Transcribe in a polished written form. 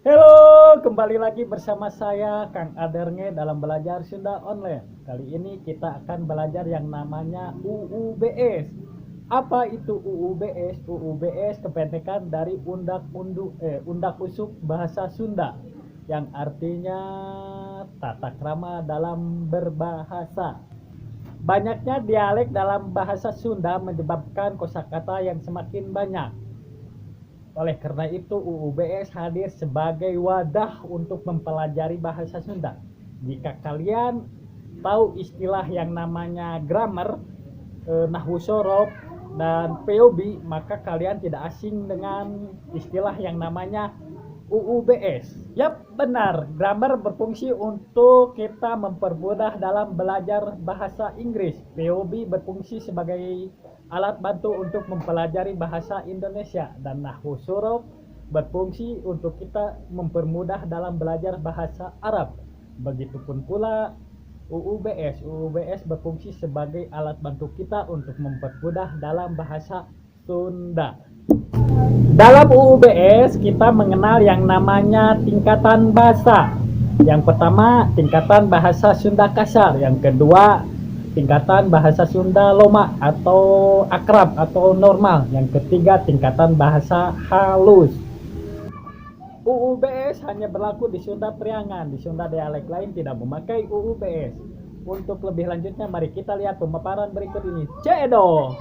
Halo, kembali lagi bersama saya Kang Adernge dalam belajar Sunda online. Kali ini kita akan belajar yang namanya UUBS. Apa itu UUBS? UUBS kependekan dari Undak Usuk Bahasa Sunda yang artinya tata krama dalam berbahasa. Banyaknya dialek dalam bahasa Sunda menyebabkan kosakata yang semakin banyak. Oleh karena itu, UUBS hadir sebagai wadah untuk mempelajari bahasa Sunda. Jika kalian tahu istilah yang namanya grammar, nahwu sorof, dan POB, maka kalian tidak asing dengan istilah yang namanya UUBS. Yap, benar. Grammar berfungsi untuk kita mempermudah dalam belajar bahasa Inggris. POB berfungsi sebagai alat bantu untuk mempelajari bahasa Indonesia, dan nahwu sorof berfungsi untuk kita mempermudah dalam belajar bahasa Arab. Begitupun pula UUBS. UUBS berfungsi sebagai alat bantu kita untuk mempermudah dalam bahasa Sunda. Dalam UUBS kita mengenal yang namanya tingkatan bahasa. Yang pertama, tingkatan bahasa Sunda kasar. Yang kedua, tingkatan bahasa Sunda Loma atau akrab atau normal. Yang ketiga, tingkatan bahasa halus. UUBS hanya berlaku di Sunda Priangan. Di Sunda dialek lain tidak memakai UUBS. Untuk lebih lanjutnya, mari kita lihat pemaparan berikut ini. Cedo!